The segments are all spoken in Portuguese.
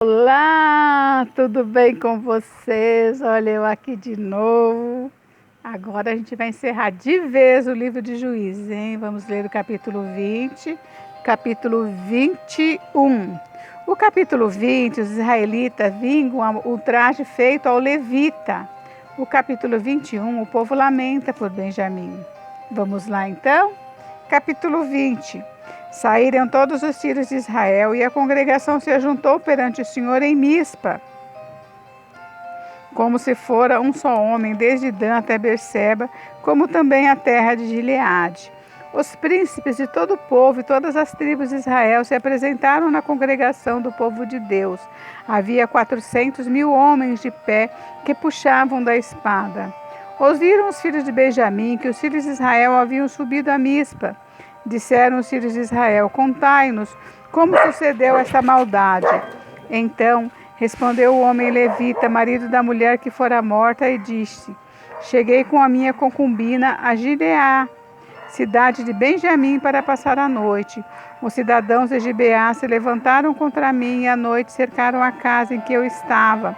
Olá, tudo bem com vocês? Olha eu aqui de novo. Agora a gente vai encerrar de vez o livro de Juízes, hein? Vamos ler o capítulo 20, capítulo 21. O capítulo 20, os israelitas vingam o traje feito ao levita. O capítulo 21, o povo lamenta por Benjamim. Vamos lá então? Capítulo 20. Saíram todos os filhos de Israel, e a congregação se ajuntou perante o Senhor em Mispa, como se fora um só homem, desde Dan até Berseba, como também a terra de Gileade. Os príncipes de todo o povo e todas as tribos de Israel se apresentaram na congregação do povo de Deus. Havia 400.000 homens de pé que puxavam da espada. Ouviram os filhos de Benjamim que os filhos de Israel haviam subido a Mispa. Disseram os filhos de Israel: contai-nos como sucedeu esta maldade. Então respondeu o homem levita, marido da mulher que fora morta, e disse: cheguei com a minha concubina a Gileá, cidade de Benjamim, para passar a noite. Os cidadãos de Gibeá se levantaram contra mim e à noite cercaram a casa em que eu estava.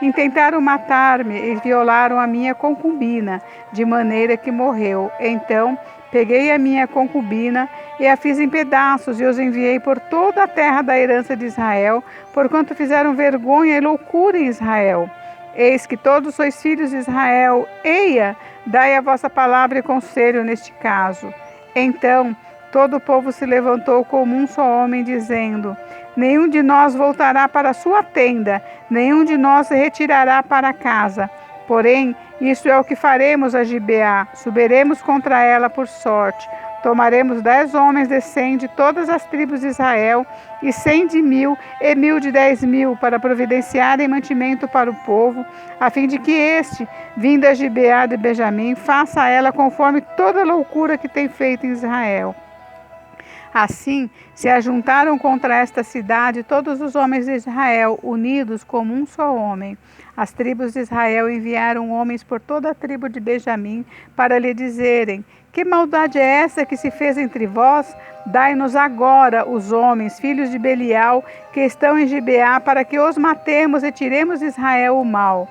Intentaram matar-me e violaram a minha concubina, de maneira que morreu. Então peguei a minha concubina e a fiz em pedaços e os enviei por toda a terra da herança de Israel, porquanto fizeram vergonha e loucura em Israel. Eis que todos sois filhos de Israel. Eia, dai a vossa palavra e conselho neste caso. Então todo o povo se levantou como um só homem, dizendo: nenhum de nós voltará para a sua tenda, nenhum de nós se retirará para casa. Porém, isso é o que faremos a Gibeá: subiremos contra ela por sorte. Tomaremos 10 homens de 100 de todas as tribos de Israel, e 100 de 1.000 e 1.000 de 10.000, para providenciarem mantimento para o povo, a fim de que este, vindo a Gibeá de Benjamim, faça a ela conforme toda a loucura que tem feito em Israel. Assim se ajuntaram contra esta cidade todos os homens de Israel, unidos como um só homem. As tribos de Israel enviaram homens por toda a tribo de Benjamim para lhe dizerem: que maldade é essa que se fez entre vós? Dai-nos agora os homens, filhos de Belial, que estão em Gibeá, para que os matemos e tiremos de Israel o mal.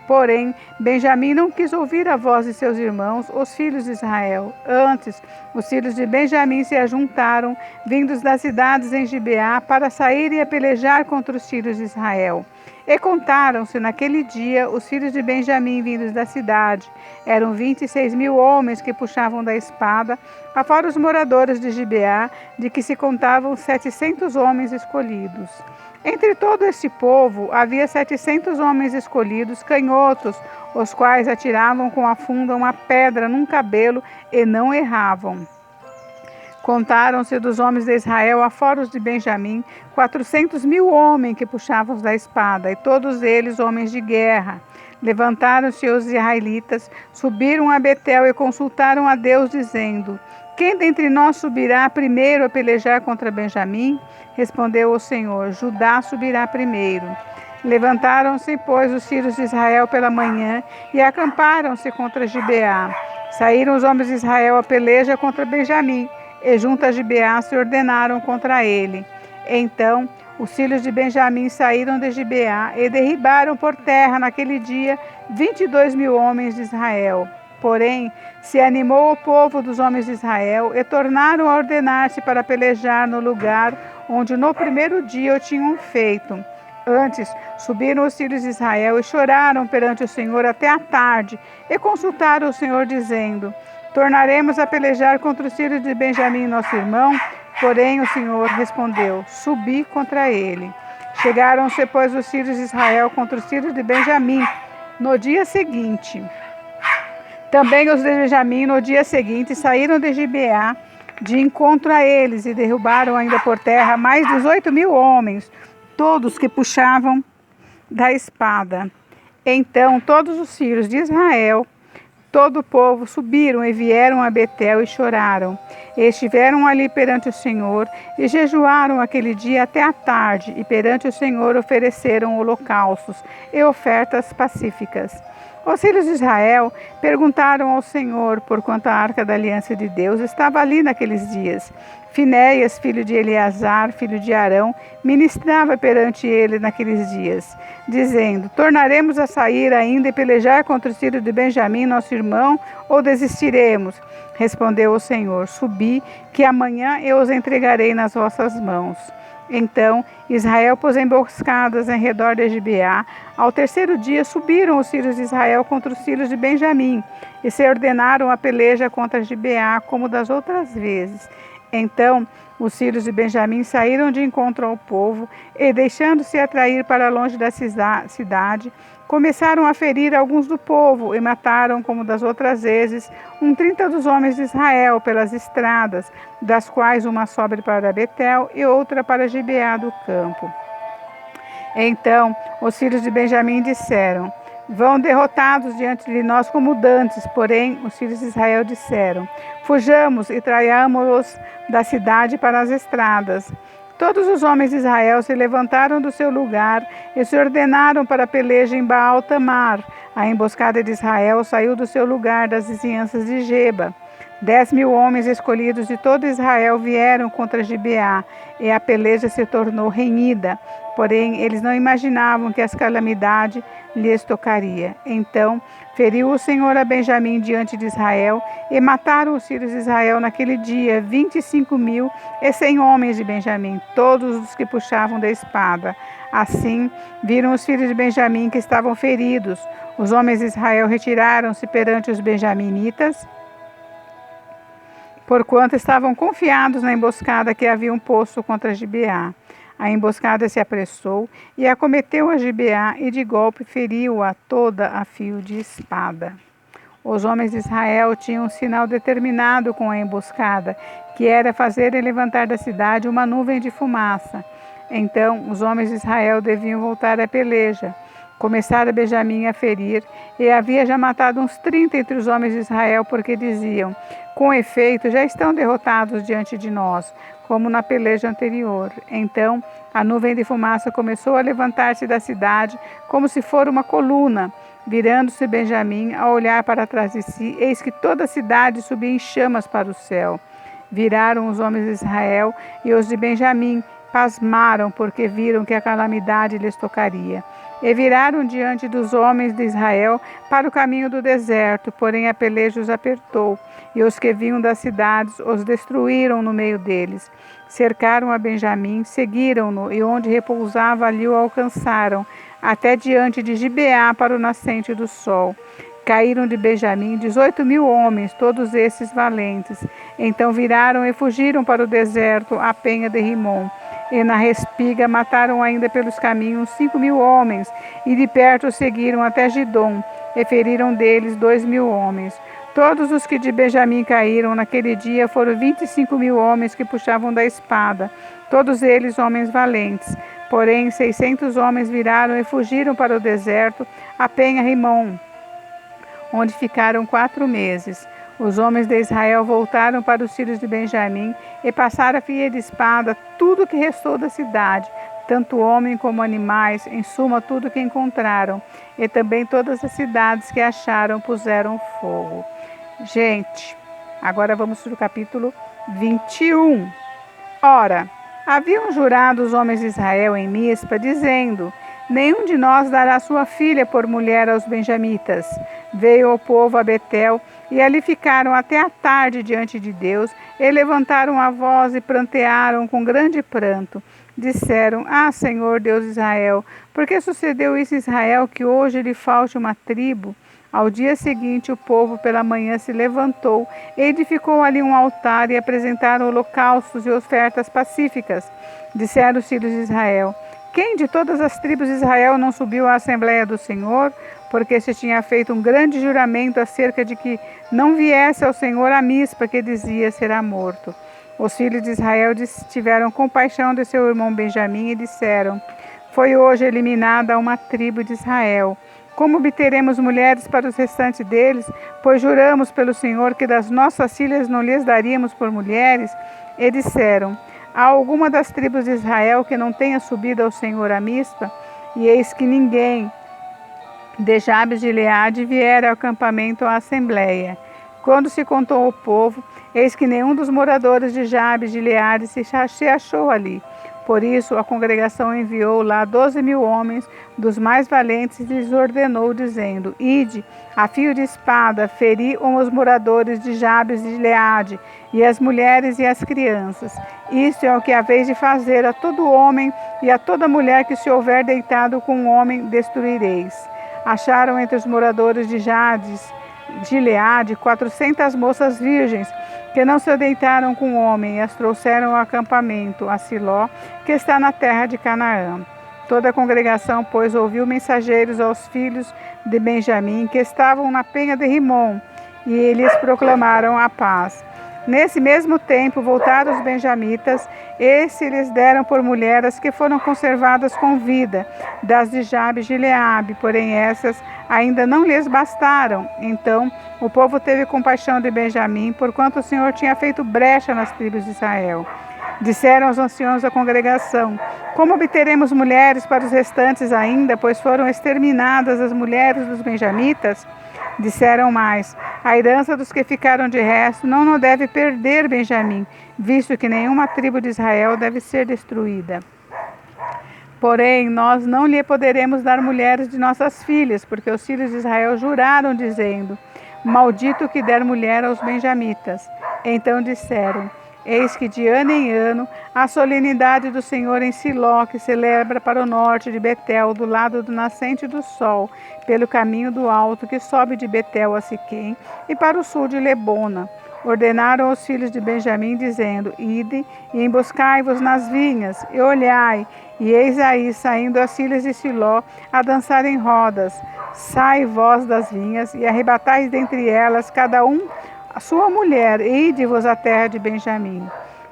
Porém, Benjamim não quis ouvir a voz de seus irmãos, os filhos de Israel. Antes, os filhos de Benjamim se ajuntaram, vindos das cidades em Gibeá, para saírem a pelejar contra os filhos de Israel. E contaram-se naquele dia os filhos de Benjamim vindos da cidade. Eram 26.000 homens que puxavam da espada, afora os moradores de Gibeá, de que se contavam 700 homens escolhidos. Entre todo este povo havia 700 homens escolhidos, canhotos, os quais atiravam com a funda uma pedra num cabelo e não erravam. Contaram-se dos homens de Israel, afora os de Benjamim, 400.000 homens que puxavam da espada, e todos eles homens de guerra. Levantaram-se os israelitas, subiram a Betel e consultaram a Deus, dizendo: quem dentre nós subirá primeiro a pelejar contra Benjamim? Respondeu o Senhor: Judá subirá primeiro. Levantaram-se, pois, os filhos de Israel pela manhã e acamparam-se contra Gibeá. Saíram os homens de Israel a peleja contra Benjamim, e junto a Gibeá se ordenaram contra ele. Então os filhos de Benjamim saíram de Gibeá e derribaram por terra naquele dia 22.000 homens de Israel. Porém, se animou o povo dos homens de Israel e tornaram a ordenar-se para pelejar no lugar onde no primeiro dia o tinham feito. Antes, subiram os filhos de Israel e choraram perante o Senhor até a tarde, e consultaram o Senhor, dizendo: tornaremos a pelejar contra os filhos de Benjamim, nosso irmão? Porém o Senhor respondeu: subi contra ele. Chegaram-se, pois, os filhos de Israel contra os filhos de Benjamim no dia seguinte. Também os de Benjamim, no dia seguinte, saíram de Gibeá de encontro a eles, e derrubaram ainda por terra mais 18.000 homens, todos que puxavam da espada. Então todos os filhos de Israel, todo o povo, subiram e vieram a Betel e choraram. E estiveram ali perante o Senhor, e jejuaram aquele dia até a tarde, e perante o Senhor ofereceram holocaustos e ofertas pacíficas. Os filhos de Israel perguntaram ao Senhor, porquanto a arca da aliança de Deus estava ali naqueles dias. Finéias, filho de Eleazar, filho de Arão, ministrava perante ele naqueles dias, dizendo: Tornaremos a sair ainda e pelejar contra os filhos de Benjamim, nosso irmão, ou desistiremos? Respondeu o Senhor: Subi, que amanhã eu os entregarei nas vossas mãos. Então Israel pôs emboscadas em redor de Gibeá. Ao terceiro dia subiram os filhos de Israel contra os filhos de Benjamim e se ordenaram a peleja contra Gibeá, como das outras vezes. Então os filhos de Benjamim saíram de encontro ao povo e, deixando-se atrair para longe da cidade, começaram a ferir alguns do povo e mataram, como das outras vezes, 30 dos homens de Israel pelas estradas, das quais uma sobe para Betel e outra para Gibeá do campo. Então os filhos de Benjamim disseram: Vão derrotados diante de nós como dantes. Porém os filhos de Israel disseram: Fujamos e traiamo-los da cidade para as estradas. Todos os homens de Israel se levantaram do seu lugar e se ordenaram para a peleja em Baal-Tamar. A emboscada de Israel saiu do seu lugar das vizinhanças de Geba. 10.000 homens escolhidos de todo Israel vieram contra Gibeá, e a peleja se tornou renhida. Porém, eles não imaginavam que as calamidades lhes tocaria. Então, feriu o Senhor a Benjamim diante de Israel, e mataram os filhos de Israel naquele dia 25.100 homens de Benjamim, todos os que puxavam da espada. Assim, viram os filhos de Benjamim que estavam feridos. Os homens de Israel retiraram-se perante os benjaminitas, porquanto estavam confiados na emboscada que haviam posto contra Gibeá. A emboscada se apressou e acometeu a Gibeá e de golpe feriu-a toda a fio de espada. Os homens de Israel tinham um sinal determinado com a emboscada, que era fazerem levantar da cidade uma nuvem de fumaça. Então os homens de Israel deviam voltar à peleja. Começara Benjamim a ferir, e havia já matado 30 entre os homens de Israel, porque diziam: Com efeito, já estão derrotados diante de nós, como na peleja anterior. Então a nuvem de fumaça começou a levantar-se da cidade, como se for uma coluna. Virando-se Benjamim a olhar para trás de si, eis que toda a cidade subia em chamas para o céu. Viraram os homens de Israel e os de Benjamim, pasmaram, porque viram que a calamidade lhes tocaria. E viraram diante dos homens de Israel para o caminho do deserto, porém a peleja os apertou, e os que vinham das cidades os destruíram no meio deles. Cercaram a Benjamim, seguiram-no, e onde repousava ali o alcançaram, até diante de Gibeá para o nascente do sol. Caíram de Benjamim 18.000 homens, todos esses valentes. Então viraram e fugiram para o deserto, a penha de Rimom. E na respiga mataram ainda pelos caminhos 5.000 homens, e de perto os seguiram até Gidom, e feriram deles 2.000 homens. Todos os que de Benjamim caíram naquele dia foram 25.000 homens que puxavam da espada, todos eles homens valentes. Porém 600 homens viraram e fugiram para o deserto, a penha Rimom, onde ficaram 4 meses. Os homens de Israel voltaram para os filhos de Benjamim e passaram a fio de espada tudo que restou da cidade, tanto homem como animais, em suma tudo que encontraram, e também todas as cidades que acharam puseram fogo. Gente, agora vamos para o capítulo 21. Ora, haviam jurado os homens de Israel em Mispa, dizendo: Nenhum de nós dará sua filha por mulher aos benjamitas. Veio o povo a Betel, e ali ficaram até a tarde diante de Deus, e levantaram a voz e prantearam com grande pranto. Disseram: Senhor Deus de Israel, por que sucedeu isso em Israel, que hoje lhe falte uma tribo? Ao dia seguinte, o povo pela manhã se levantou, e edificou ali um altar, e apresentaram holocaustos e ofertas pacíficas. Disseram os filhos de Israel: Quem de todas as tribos de Israel não subiu à Assembleia do Senhor? Porque se tinha feito um grande juramento acerca de que não viesse ao Senhor a Mispa, que dizia será morto. Os filhos de Israel tiveram compaixão de seu irmão Benjamim e disseram: Foi hoje eliminada uma tribo de Israel. Como obteremos mulheres para os restantes deles? Pois juramos pelo Senhor que das nossas filhas não lhes daríamos por mulheres. E disseram: Há alguma das tribos de Israel que não tenha subido ao Senhor a Mispa? E eis que ninguém de Jabes de Gileade vieram ao acampamento à assembleia. Quando se contou ao povo, eis que nenhum dos moradores de Jabes de Gileade se achou ali. Por isso a congregação enviou lá 12.000 homens dos mais valentes e lhes ordenou, dizendo: Ide, a fio de espada, feri os moradores de Jabes de Gileade, e as mulheres e as crianças. Isto é o que haveis de fazer a todo homem e a toda mulher que se houver deitado com um homem, destruireis. Acharam entre os moradores de Jabes de Gileade 400 moças virgens, que não se deitaram com homem, e as trouxeram ao acampamento, a Siló, que está na terra de Canaã. Toda a congregação, pois, ouviu mensageiros aos filhos de Benjamim, que estavam na penha de Rimom, e eles proclamaram a paz. Nesse mesmo tempo voltaram os benjamitas, e se lhes deram por mulher as que foram conservadas com vida, das de Jabes de Gileade, porém essas ainda não lhes bastaram. Então o povo teve compaixão de Benjamim, porquanto o Senhor tinha feito brecha nas tribos de Israel. Disseram os anciãos da congregação: Como obteremos mulheres para os restantes ainda, pois foram exterminadas as mulheres dos benjamitas? Disseram mais: A herança dos que ficaram de resto não deve perder Benjamim, visto que nenhuma tribo de Israel deve ser destruída. Porém, nós não lhe poderemos dar mulheres de nossas filhas, porque os filhos de Israel juraram, dizendo: Maldito que der mulher aos benjamitas. Então disseram: Eis que de ano em ano a solenidade do Senhor em Siló, que celebra para o norte de Betel, do lado do nascente do sol, pelo caminho do alto que sobe de Betel a Siquém, e para o sul de Lebona. Ordenaram aos filhos de Benjamim, dizendo: Ide e emboscai-vos nas vinhas, e olhai, e eis aí saindo as filhas de Siló a dançar em rodas. Sai vós das vinhas, e arrebatais dentre elas cada um a sua mulher, e ide-vos à terra de Benjamim.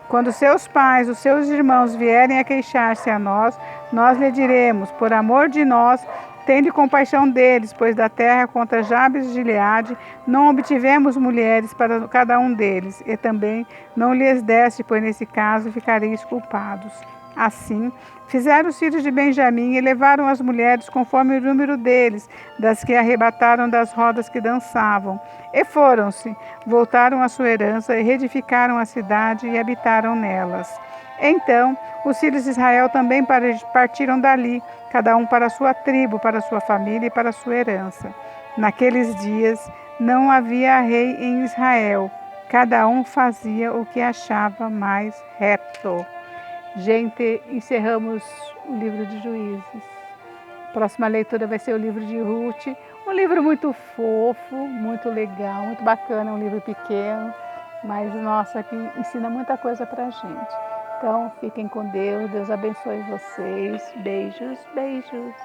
Quando seus pais, os seus irmãos vierem a queixar-se a nós, nós lhe diremos: por amor de nós, tende compaixão deles, pois da terra contra Jabes de Gileade não obtivemos mulheres para cada um deles, e também não lhes deste, pois nesse caso ficareis culpados. Assim, fizeram os filhos de Benjamim e levaram as mulheres conforme o número deles, das que arrebataram das rodas que dançavam. E foram-se, voltaram à sua herança e reedificaram a cidade e habitaram nelas. Então, os filhos de Israel também partiram dali, cada um para a sua tribo, para a sua família e para a sua herança. Naqueles dias não havia rei em Israel, cada um fazia o que achava mais reto. Gente, encerramos o livro de Juízes. A próxima leitura vai ser o livro de Ruth, um livro muito fofo, muito legal, muito bacana, um livro pequeno, mas nossa, que ensina muita coisa pra gente. Então, fiquem com Deus, Deus abençoe vocês. Beijos, beijos.